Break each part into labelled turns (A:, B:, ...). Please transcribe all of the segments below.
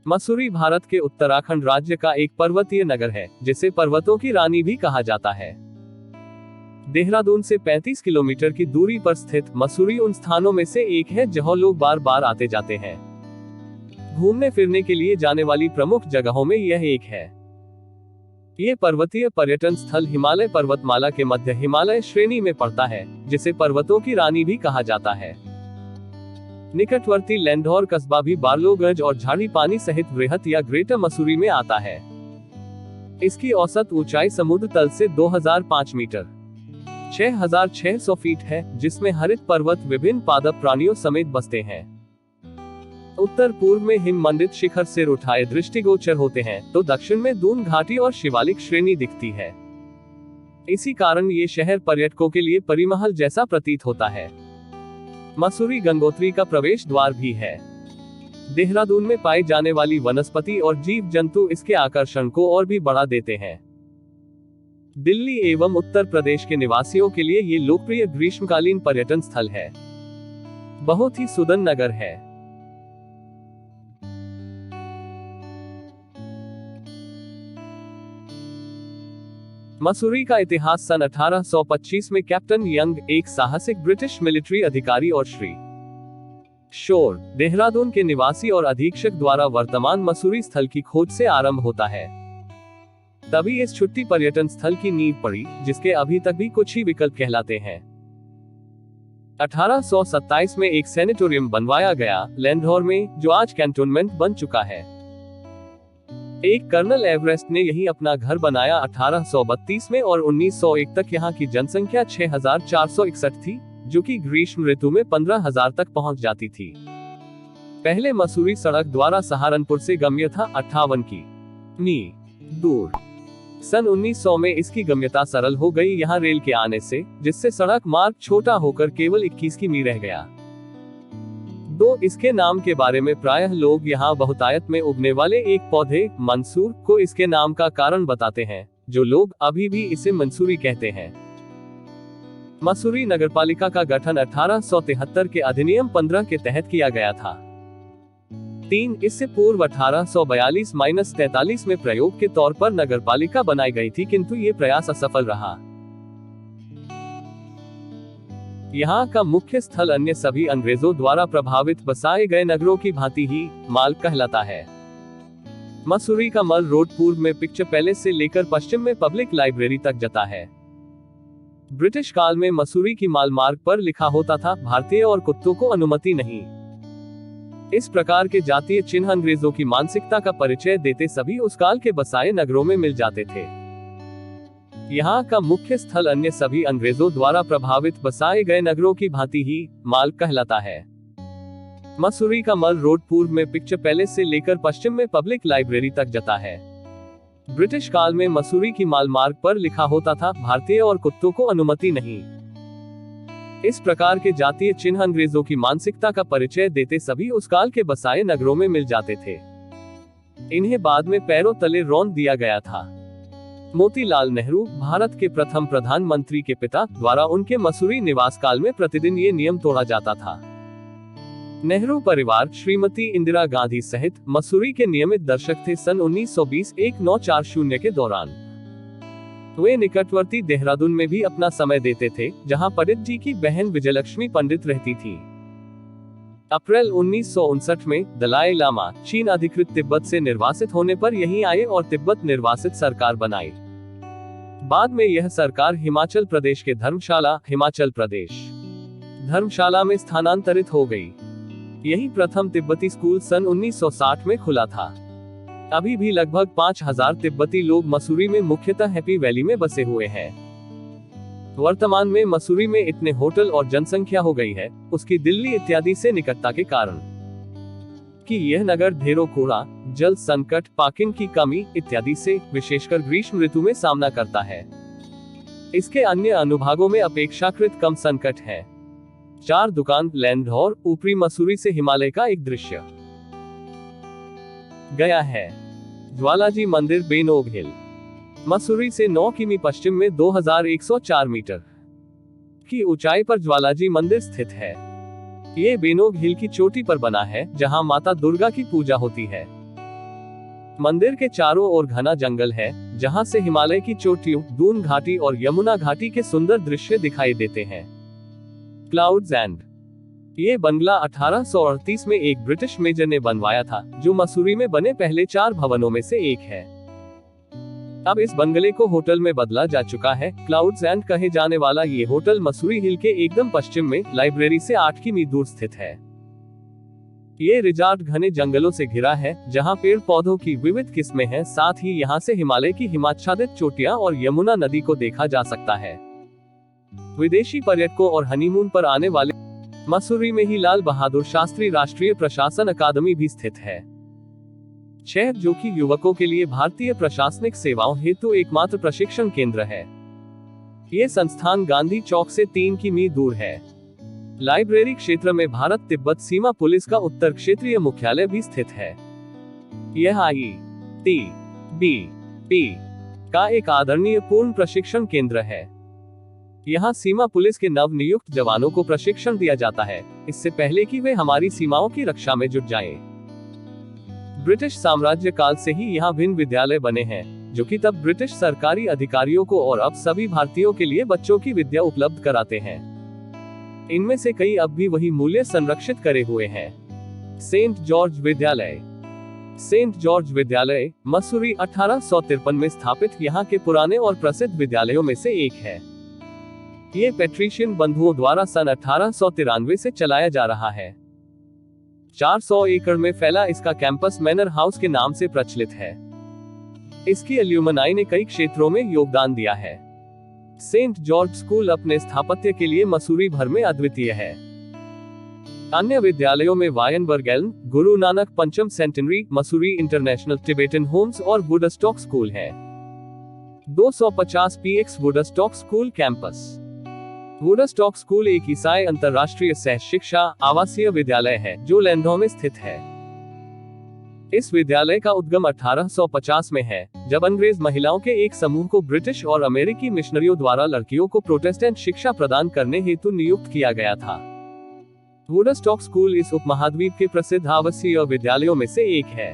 A: मसूरी भारत के उत्तराखंड राज्य का एक पर्वतीय नगर है, जिसे पर्वतों की रानी भी कहा जाता है। देहरादून से 35 किलोमीटर की दूरी पर स्थित मसूरी उन स्थानों में से एक है जहां लोग बार बार आते जाते हैं। घूमने फिरने के लिए जाने वाली प्रमुख जगहों में यह एक है। ये पर्वतीय पर्यटन स्थल हिमालय पर्वतमाला के मध्य हिमालय श्रेणी में पड़ता है, जिसे पर्वतों की रानी भी कहा जाता है। निकटवर्ती लैंढौर कस्बा भी बार्लोगंज और झाड़ी पानी सहित बृहत या ग्रेटर मसूरी में आता है। इसकी औसत ऊंचाई समुद्र तल से 2005 मीटर 6600 फीट है, जिसमें हरित पर्वत विभिन्न पादप प्राणियों समेत बसते हैं। उत्तर पूर्व में हिम मंडित शिखर सिर उठाए दृष्टिगोचर होते हैं, तो दक्षिण में दून घाटी और शिवालिक श्रेणी दिखती है। इसी कारण ये शहर पर्यटकों के लिए परिमहल जैसा प्रतीत होता है। मसूरी गंगोत्री का प्रवेश द्वार भी है। देहरादून में पाई जाने वाली वनस्पति और जीव जंतु इसके आकर्षण को और भी बढ़ा देते हैं। दिल्ली एवं उत्तर प्रदेश के निवासियों के लिए ये लोकप्रिय ग्रीष्मकालीन पर्यटन स्थल है। बहुत ही सुंदर नगर है। मसूरी का इतिहास सन 1825 में कैप्टन यंग, एक साहसिक ब्रिटिश मिलिट्री अधिकारी और श्री शोर, देहरादून के निवासी और अधीक्षक द्वारा वर्तमान मसूरी स्थल की खोज से आरंभ होता है। तभी इस छुट्टी पर्यटन स्थल की नींव पड़ी, जिसके अभी तक भी कुछ ही विकल्प कहलाते हैं। 1827 में एक सैनिटोरियम बनवाया गया लैंढौर में, जो आज कैंटोनमेंट बन चुका है। एक कर्नल एवरेस्ट ने यही अपना घर बनाया 1832 में और 1901 तक यहाँ की जनसंख्या 6461 थी, जो कि ग्रीष्म ऋतु में 15,000 तक पहुंच जाती थी। पहले मसूरी सड़क द्वारा सहारनपुर से गम्य था 58 किमी दूर। सन 1900 में इसकी गम्यता सरल हो गई यहाँ रेल के आने से, जिससे सड़क मार्ग छोटा होकर केवल 21 किमी रह गया। इसके नाम के बारे में प्रायः लोग यहाँ बहुतायत में उगने वाले एक पौधे मंसूर को इसके नाम का कारण बताते हैं, जो लोग अभी भी इसे मंसूरी कहते हैं। मसूरी नगरपालिका का गठन 1873 के अधिनियम 15 के तहत किया गया था। इससे पूर्व 1842-43 में प्रयोग के तौर पर नगरपालिका बनाई गई थी, किंतु ये प्रयास असफल रहा। यहाँ का मुख्य स्थल अन्य सभी अंग्रेजों द्वारा प्रभावित बसाए गए नगरों की भांति ही माल कहलाता है। मसूरी का मल रोड पूर्व में पिक्चर पैलेस से लेकर पश्चिम में पब्लिक लाइब्रेरी तक जाता है। ब्रिटिश काल में मसूरी की माल मार्ग पर लिखा होता था, भारतीय और कुत्तों को अनुमति नहीं। इस प्रकार के जातीय चिन्ह अंग्रेजों की मानसिकता का परिचय देते सभी उस काल के बसाए नगरों में मिल जाते थे। यहाँ का मुख्य स्थल अन्य सभी अंग्रेजों द्वारा प्रभावित बसाए गए नगरों की भांति ही माल कहलाता है। मसूरी का मल रोड पूर्व में पिक्चर पैलेस से लेकर पश्चिम में पब्लिक लाइब्रेरी तक जाता है। ब्रिटिश काल में मसूरी की माल मार्ग पर लिखा होता था, भारतीय और कुत्तों को अनुमति नहीं। इस प्रकार के जातीय चिन्ह अंग्रेजों की मानसिकता का परिचय देते सभी उस काल के बसाए नगरों में मिल जाते थे। इन्हें बाद में पैरों तले रौंद दिया गया था। मोतीलाल नेहरू, भारत के प्रथम प्रधानमंत्री के पिता, द्वारा उनके मसूरी निवास काल में प्रतिदिन ये नियम तोड़ा जाता था। नेहरू परिवार श्रीमती इंदिरा गांधी सहित मसूरी के नियमित दर्शक थे। सन 1920-1940 के दौरान वे निकटवर्ती देहरादून में भी अपना समय देते थे, जहां पंडित जी की बहन विजयलक्ष्मी पंडित रहती थी। अप्रैल 1959 में दलाई लामा चीन अधिकृत तिब्बत से निर्वासित होने पर यहीं आए और तिब्बत निर्वासित सरकार बनाई। बाद में यह सरकार हिमाचल प्रदेश के धर्मशाला, हिमाचल प्रदेश धर्मशाला में स्थानांतरित हो गई। यही प्रथम तिब्बती स्कूल सन 1960 में खुला था। अभी भी लगभग 5000 तिब्बती लोग मसूरी में मुख्यतः हैप्पी वैली में बसे हुए हैं। वर्तमान में मसूरी में इतने होटल और जनसंख्या हो गई है, उसकी दिल्ली इत्यादि से निकटता के कारण, कि यह नगर ढेरों कूड़ा, जल संकट, पार्किंग की कमी इत्यादि से विशेषकर ग्रीष्म ऋतु में सामना करता है। इसके अन्य अनुभागों में अपेक्षाकृत कम संकट है। 4 दुकान लैंढौर, ऊपरी मसूरी से हिमालय का एक दृश्य गया है। ज्वालाजी मंदिर बेनोग हिल, मसूरी से 9 किमी पश्चिम में 2104 मीटर की ऊंचाई पर ज्वालाजी मंदिर स्थित है। ये बेनोग हिल की चोटी पर बना है, जहां माता दुर्गा की पूजा होती है। मंदिर के चारों ओर घना जंगल है, जहां से हिमालय की चोटियों, दून घाटी और यमुना घाटी के सुंदर दृश्य दिखाई देते हैं। क्लाउड्स एंड ये बंगला 1838 में एक ब्रिटिश मेजर ने बनवाया था, जो मसूरी में बने पहले 4 भवनों में से एक है। अब इस बंगले को होटल में बदला जा चुका है। क्लाउड्स एंड कहे जाने वाला ये होटल मसूरी हिल के एकदम पश्चिम में लाइब्रेरी से 8 किमी दूर स्थित है। ये रिजॉर्ट घने जंगलों से घिरा है, जहां पेड़ पौधों की विविध किस्में हैं। साथ ही यहां से हिमालय की हिमाच्छादित चोटियां और यमुना नदी को देखा जा सकता है। विदेशी पर्यटकों और हनीमून पर आने वाले मसूरी में ही लाल बहादुर शास्त्री राष्ट्रीय प्रशासन अकादमी भी स्थित है। शहर जो कि युवकों के लिए भारतीय प्रशासनिक सेवाओं हेतु एकमात्र प्रशिक्षण केंद्र है। ये संस्थान गांधी चौक से 3 किमी दूर है। लाइब्रेरी क्षेत्र में भारत तिब्बत सीमा पुलिस का उत्तर क्षेत्रीय मुख्यालय भी स्थित है। यह ITBP का एक आदरणीय पूर्ण प्रशिक्षण केंद्र है। यहाँ सीमा पुलिस के नव नियुक्त जवानों को प्रशिक्षण दिया जाता है, इससे पहले कि वे हमारी सीमाओं की रक्षा में जुट जाएं। ब्रिटिश साम्राज्य काल से ही यहाँ भिन्न विद्यालय बने हैं, जो कि तब ब्रिटिश सरकारी अधिकारियों को और अब सभी भारतीयों के लिए बच्चों की विद्या उपलब्ध कराते हैं। इनमें से कई अब भी वही मूल्य संरक्षित करे हुए हैं। सेंट जॉर्ज विद्यालय। सेंट जॉर्ज विद्यालय मसूरी 1853 में स्थापित यहाँ के पुराने और प्रसिद्ध विद्यालयों में से एक है। ये पेट्रिशियन बंधुओं द्वारा सन 1893 से चलाया जा रहा है। 400 एकड़ में फैला इसका कैंपस मैनर हाउस के नाम से प्रचलित है। इसकी एल्यूमनाई ने कई क्षेत्रों में योगदान दिया है। सेंट जॉर्ज स्कूल अपने स्थापत्य के लिए मसूरी भर में अद्वितीय है। अन्य विद्यालयों में वायनबर्ग Elm, Guru Nanak Pancham centenary, Mussoorie international Tibetan homes और वुडस्टॉक स्कूल है। 250 PX Woodstock school campus. Woodstock school एक ईसाई अंतरराष्ट्रीय सह शिक्षा आवासीय विद्यालय है, जो लैंडो में स्थित है। इस विद्यालय का उद्गम 1850 में है, जब अंग्रेज महिलाओं के एक समूह को ब्रिटिश और अमेरिकी मिशनरियों द्वारा लड़कियों को प्रोटेस्टेंट शिक्षा प्रदान करने हेतु नियुक्त किया गया था। वुडस्टॉक स्कूल इस उपमहाद्वीप के प्रसिद्ध आवासीय विद्यालयों में से एक है।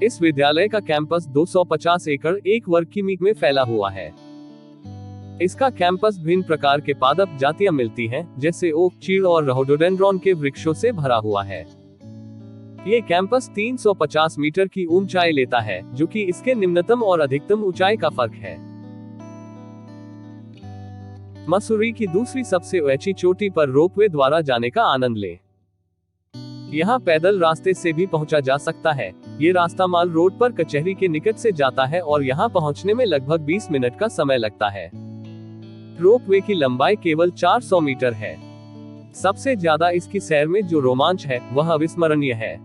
A: इस विद्यालय का कैंपस 250 एकड़ 1 वर्ग किमी में फैला हुआ है। इसका कैंपस भिन्न प्रकार के पादप जातियां मिलती हैं, जैसे ओक, चीड़ और रोडोडेंड्रॉन के वृक्षों से भरा हुआ है। ये कैंपस 350 मीटर की ऊंचाई लेता है, जो कि इसके निम्नतम और अधिकतम ऊंचाई का फर्क है। मसूरी की दूसरी सबसे ऊंची चोटी पर रोपवे द्वारा जाने का आनंद लें। यहाँ पैदल रास्ते से भी पहुंचा जा सकता है। ये रास्ता माल रोड पर कचहरी के निकट से जाता है और यहाँ पहुंचने में लगभग 20 मिनट का समय लगता है। रोपवे की लंबाई केवल 400 मीटर है। सबसे ज्यादा इसकी सैर में जो रोमांच है, वह अविस्मरणीय है।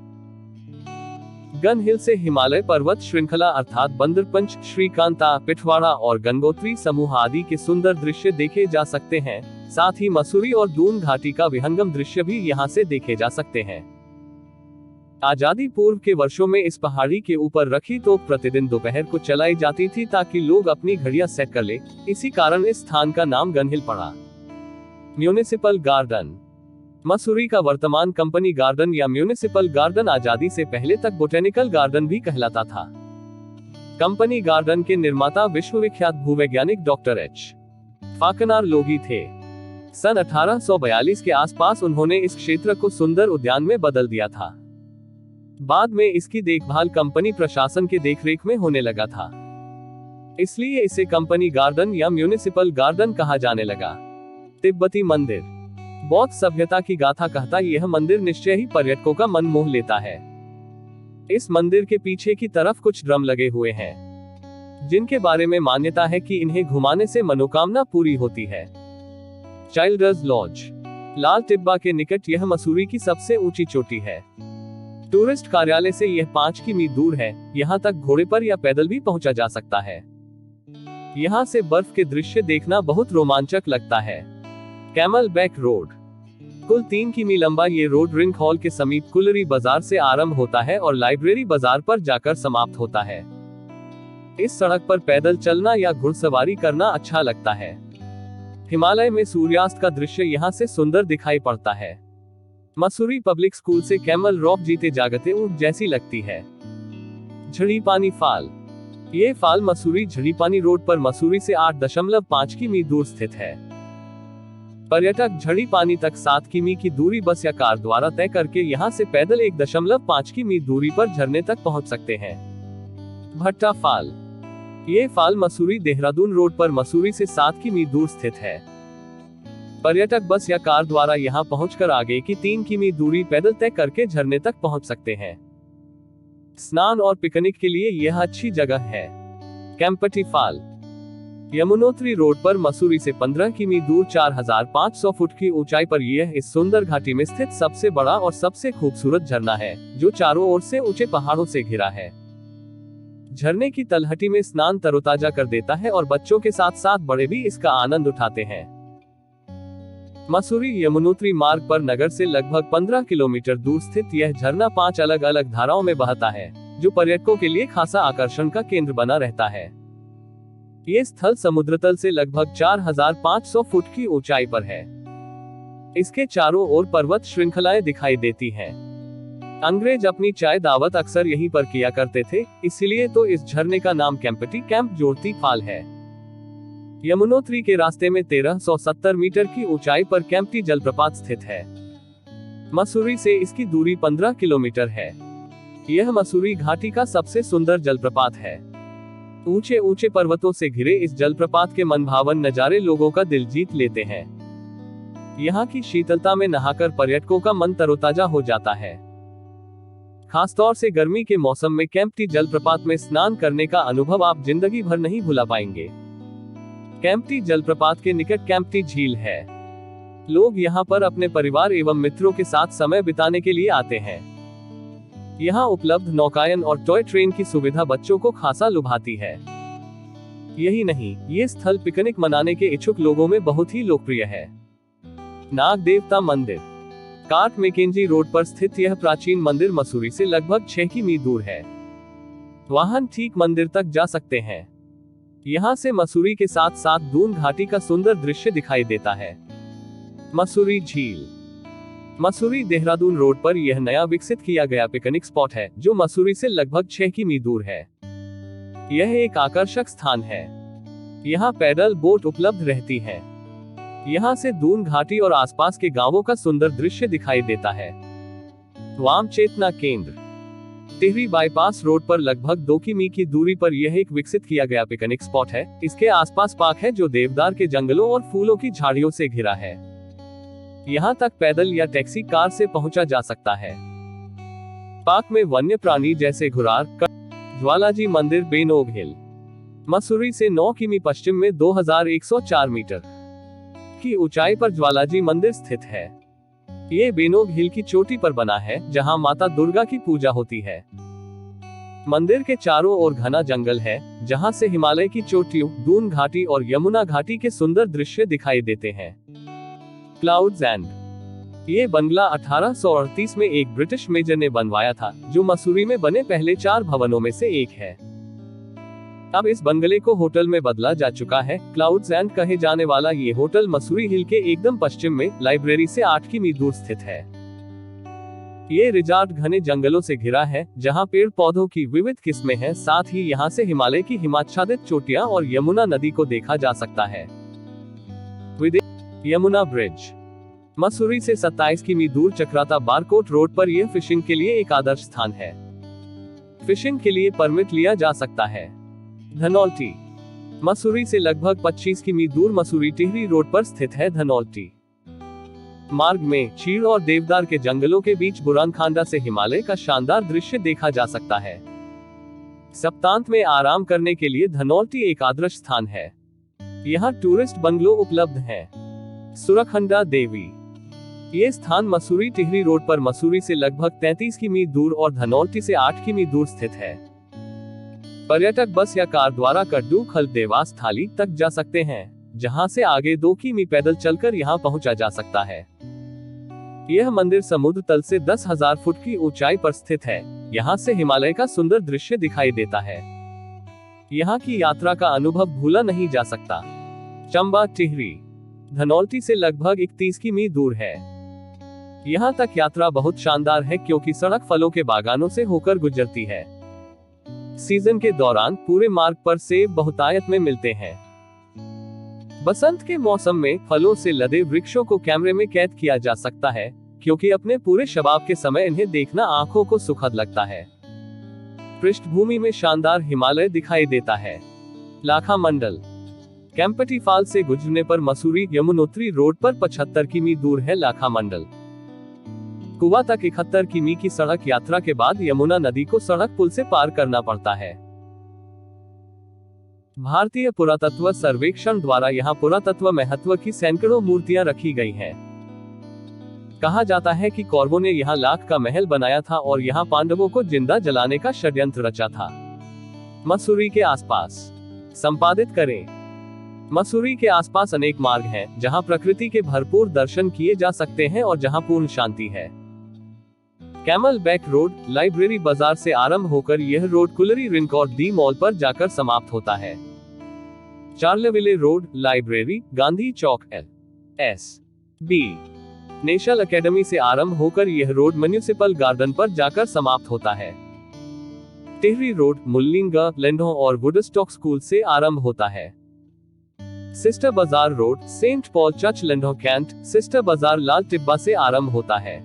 A: गन हिल से हिमालय पर्वत श्रृंखला अर्थात बंदरपंच, श्रीकांता, पिठवाड़ा और गंगोत्री समूह आदि के सुंदर दृश्य देखे जा सकते हैं। साथ ही मसूरी और दून घाटी का विहंगम दृश्य भी यहाँ से देखे जा सकते हैं। आजादी पूर्व के वर्षों में इस पहाड़ी के ऊपर रखी तोप प्रतिदिन दोपहर को चलाई जाती थी, ताकि लोग अपनी घड़ियां सेट कर ले। इसी कारण इस स्थान का नाम गन हिल पड़ा। Municipal garden. मसूरी का वर्तमान कंपनी गार्डन या म्यूनिसिपल गार्डन आजादी से पहले तक बोटेनिकल गार्डन भी कहलाता था। कंपनी गार्डन के निर्माता विश्वविख्यात भूवैज्ञानिक डॉक्टर एच फाकनार लोगी थे। सन 1842 के आसपास उन्होंने इस क्षेत्र को सुंदर उद्यान में बदल दिया था। बाद में इसकी देखभाल कंपनी प्रशासन के देखरेख में होने लगा था, इसलिए इसे कंपनी गार्डन या म्यूनिसिपल गार्डन कहा जाने लगा। तिब्बती मंदिर। बौद्ध सभ्यता की गाथा कहता यह मंदिर निश्चय ही पर्यटकों का मन मोह लेता है। इस मंदिर के पीछे की तरफ कुछ ड्रम लगे हुए हैं, जिनके बारे में मान्यता है कि इन्हें घुमाने से मनोकामना पूरी होती है। चाइल्डर्स लॉज। लाल टिब्बा के निकट यह मसूरी की सबसे ऊंची चोटी है। टूरिस्ट कार्यालय से यह 5 किमी दूर है। यहाँ तक घोड़े पर या पैदल भी पहुंचा जा सकता है। यहाँ से बर्फ के दृश्य देखना बहुत रोमांचक लगता है। Camel back road. कुल 3 किमी लंबा ये रोड रिंग हॉल के समीप कुलरी बाजार से आरंभ होता है और लाइब्रेरी बाजार पर जाकर समाप्त होता है। इस सड़क पर पैदल चलना या घुड़सवारी करना अच्छा लगता है। हिमालय में सूर्यास्त का दृश्य यहाँ से सुंदर दिखाई पड़ता है। मसूरी पब्लिक स्कूल से कैमल रॉक जीते जागते ऊंट जैसी लगती है। झड़ीपानी फाल। ये फाल मसूरी झड़ीपानी रोड पर मसूरी से 8.5 किमी दूर स्थित है। पर्यटक झड़ीपानी तक 7 किमी की दूरी बस या कार द्वारा तय करके यहां से पैदल 1.5 किमी दूरी पर झरने तक पहुंच सकते हैं। भट्टा फाल। ये फाल मसूरी देहरादून रोड पर मसूरी से 7 किमी दूर स्थित है। पर्यटक बस या कार द्वारा यहां पहुंचकर आगे की 3 किमी दूरी पैदल तय करके झरने तक पहुंच सकते हैं। स्नान और पिकनिक के लिए यह अच्छी जगह है। केम्पटी फाल। यमुनोत्री रोड पर मसूरी से 15 किमी दूर 4500 फुट की ऊंचाई पर यह इस सुंदर घाटी में स्थित सबसे बड़ा और सबसे खूबसूरत झरना है, जो चारों ओर से ऊंचे पहाड़ों से घिरा है। झरने की तलहटी में स्नान तरोताजा कर देता है और बच्चों के साथ साथ बड़े भी इसका आनंद उठाते हैं। मसूरी यमुनोत्री मार्ग पर नगर से लगभग 15 किलोमीटर दूर स्थित यह झरना 5 अलग अलग धाराओं में बहता है, जो पर्यटकों के लिए खासा आकर्षण का केंद्र बना रहता है। ये स्थल समुद्र तल से लगभग 4500 फुट की ऊंचाई पर है। इसके चारों ओर पर्वत श्रृंखलाएं दिखाई देती हैं। अंग्रेज अपनी चाय दावत अक्सर यहीं पर किया करते थे, इसलिए तो इस झरने का नाम केम्पटी कैंप जोड़ती फाल है। यमुनोत्री के रास्ते में 1370 मीटर की ऊंचाई पर केम्पटी जलप्रपात स्थित है। मसूरी से इसकी दूरी 15 किलोमीटर है। यह मसूरी घाटी का सबसे सुंदर जलप्रपात है। ऊंचे ऊंचे पर्वतों से घिरे इस जलप्रपात के मनभावन नजारे लोगों का दिल जीत लेते हैं। यहाँ की शीतलता में नहाकर पर्यटकों का मन तरोताजा हो जाता है। खासतौर से गर्मी के मौसम में केम्पटी जलप्रपात में स्नान करने का अनुभव आप जिंदगी भर नहीं भुला पाएंगे। केम्पटी जलप्रपात के निकट केम्पटी झील है। लोग यहाँ पर अपने परिवार एवं मित्रों के साथ समय बिताने के लिए आते हैं। यहाँ उपलब्ध नौकायन और टॉय ट्रेन की सुविधा बच्चों को खासा लुभाती है। यही नहीं, ये स्थल पिकनिक मनाने के इच्छुक लोगों में बहुत ही लोकप्रिय है। नाग देवता मंदिर। कार्ट मैकेंजी रोड पर स्थित यह प्राचीन मंदिर मसूरी से लगभग 6 किमी दूर है। वाहन ठीक मंदिर तक जा सकते हैं। यहाँ से मसूरी के साथ साथ दून घाटी का सुंदर दृश्य दिखाई देता है। मसूरी झील। मसूरी देहरादून रोड पर यह नया विकसित किया गया पिकनिक स्पॉट है, जो मसूरी से लगभग 6 किमी दूर है। यह एक आकर्षक स्थान है। यहाँ पैडल बोट उपलब्ध रहती है। यहाँ से दून घाटी और आसपास के गांवों का सुंदर दृश्य दिखाई देता है। वाम चेतना केंद्र। टिहरी बाईपास रोड पर लगभग 2 किमी की दूरी पर यह एक विकसित किया गया पिकनिक स्पॉट है। इसके आसपास पार्क है, जो देवदार के जंगलों और फूलों की झाड़ियों से घिरा है। यहाँ तक पैदल या टैक्सी कार से पहुंचा जा सकता है। पार्क में वन्य प्राणी जैसे घुरार, ज्वालाजी मंदिर, बेनोग हिल। मसूरी से 9 किमी पश्चिम में 2104 मीटर की ऊंचाई पर ज्वालाजी मंदिर स्थित है। ये बेनोग हिल की चोटी पर बना है, जहां माता दुर्गा की पूजा होती है। मंदिर के चारों ओर घना जंगल है, जहां से हिमालय की चोटियों, दून घाटी और यमुना घाटी के सुंदर दृश्य दिखाई देते हैं। Clouds and. ये बंगला 1838 में एक ब्रिटिश मेजर ने बनवाया था, जो मसूरी में बने पहले 4 भवनों में से एक है। अब इस बंगले को होटल में बदला जा चुका है। क्लाउड्स एंड कहे जाने वाला ये होटल मसूरी हिल के एकदम पश्चिम में लाइब्रेरी से 8 किमी दूर स्थित है। ये रिजॉर्ट घने जंगलों से घिरा है, जहां पेड़ पौधों की विविध किस्में हैं। साथ ही यहां से हिमालय की हिमाच्छादित चोटियां और यमुना नदी को देखा जा सकता है। यमुना ब्रिज। मसूरी से 27 किमी दूर चक्राता बारकोट रोड पर यह फिशिंग के लिए एक आदर्श स्थान है। फिशिंग के लिए परमिट लिया जा सकता है। धनौल्टी। मसूरी से लगभग 25 किमी दूर मसूरी टिहरी रोड पर स्थित है धनौल्टी। मार्ग में चीड़ और देवदार के जंगलों के बीच बुरानखांडा से हिमालय का शानदार दृश्य देखा जा सकता है। सप्तांत में आराम करने के लिए धनौल्टी एक आदर्श स्थान है। यहाँ टूरिस्ट बंगलो उपलब्ध हैं। सुरखंडा देवी। ये स्थान मसूरी टिहरी रोड पर मसूरी से लगभग 33 किमी दूर और धनौल्टी से 8 किमी दूर स्थित है। पर्यटक बस या कार द्वारा कड्डू खल देवास थाली तक जा सकते हैं, जहां से आगे 2 किमी पैदल चलकर यहां पहुंचा जा सकता है। यह मंदिर समुद्र तल से 10,000 फुट की ऊंचाई पर स्थित है। यहां से हिमालय का सुंदर दृश्य दिखाई देता है। यहां की यात्रा का अनुभव भूला नहीं जा सकता। चंबा टिहरी। धनौल्टी से लगभग 31 किमी दूर है। यहां तक यात्रा बहुत शानदार है, क्योंकि सड़क फलों के बागानों से होकर गुजरती है। सीजन के दौरान पूरे मार्ग पर सेब बहुतायत में मिलते हैं। बसंत के मौसम में फलों से लदे वृक्षों को कैमरे में कैद किया जा सकता है, क्योंकि अपने पूरे शबाब के समय इन्हें देखना आंखों को सुखद लगता है। पृष्ठभूमि में शानदार हिमालय दिखाई देता है। लाखा मंडल। केम्पटी फॉल से गुजरने पर मसूरी यमुनोत्री रोड पर 75 किमी दूर है लाखा मंडल। कुआ तक 71 किमी की सड़क यात्रा के बाद यमुना नदी को सड़क पुल से पार करना पड़ता है। भारतीय पुरातत्व सर्वेक्षण द्वारा यहाँ पुरातत्व महत्व की सैकड़ों मूर्तियां रखी गई हैं। कहा जाता है कि कौरवों ने यहाँ लाख का महल बनाया था और यहाँ पांडवों को जिंदा जलाने का षड्यंत्र रचा था। मसूरी के आसपास। संपादित करें। मसूरी के आसपास अनेक मार्ग हैं, जहाँ प्रकृति के भरपूर दर्शन किए जा सकते हैं और जहाँ पूर्ण शांति है। कैमल बैक रोड, लाइब्रेरी बाजार से आरंभ होकर यह रोड कुलरी रिंक और दी मॉल पर जाकर समाप्त होता है। चार्लेविले रोड, लाइब्रेरी, गांधी चौक, LSB नेशनल एकेडमी से आरंभ होकर यह रोड म्युनिसिपल गार्डन पर जाकर समाप्त होता है। टिहरी रोड, मुल्लिंगा, लेंढो और वुडस्टॉक स्कूल से आरंभ होता है। Sister Bazaar road, saint Paul church, Landour cantt, sister Bazaar, Lal Tibba से आरंभ होता है।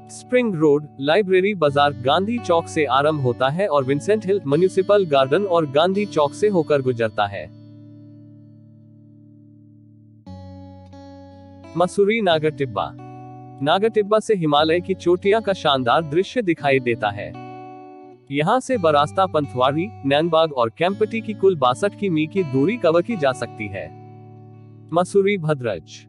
A: स्प्रिंग रोड, लाइब्रेरी बाजार, गांधी चौक से आरंभ होता है और विंसेंट हिल, म्युनिसिपल गार्डन और गांधी चौक से होकर गुजरता है। मसूरी नागर टिब्बा। नागर टिब्बा से हिमालय की चोटियां का शानदार दृश्य दिखाई देता है। यहां से बरास्ता, पंथवाड़ी, नैनबाग और केम्पटी की कुल 62 किमी की दूरी कवर की जा सकती है। मसूरी भद्रज।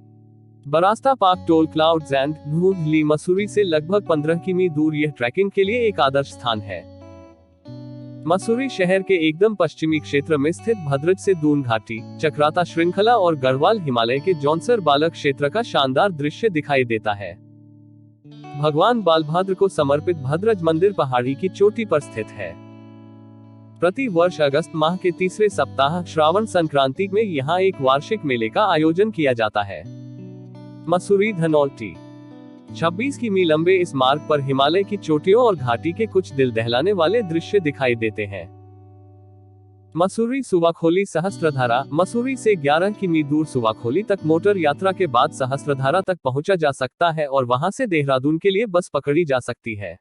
A: बरास्ता पार्क, टोल क्लाउड्स एंड नूडली मसूरी से लगभग 15 किमी दूर यह ट्रैकिंग के लिए एक आदर्श स्थान है। मसूरी शहर के एकदम पश्चिमी क्षेत्र में स्थित भद्रज से दून घाटी, चक्राता श्रृंखला और गढ़वाल हिमालय के जौनसर बालक क्षेत्र का शानदार दृश्य दिखाई देता है। भगवान बालभद्र को समर्पित भद्रज मंदिर पहाड़ी की चोटी पर स्थित है। प्रति वर्ष अगस्त माह के तीसरे सप्ताह श्रावण संक्रांति में यहाँ एक वार्षिक मेले का आयोजन किया जाता है। मसूरी धनौल्टी। 26 किमी लंबे इस मार्ग पर हिमालय की चोटियों और घाटी के कुछ दिल दहलाने वाले दृश्य दिखाई देते हैं। मसूरी सुवाखोली सहस्त्रधारा। मसूरी से 11 किमी दूर सुवाखोली तक मोटर यात्रा के बाद सहस्त्रधारा तक पहुंचा जा सकता है और वहां से देहरादून के लिए बस पकड़ी जा सकती है।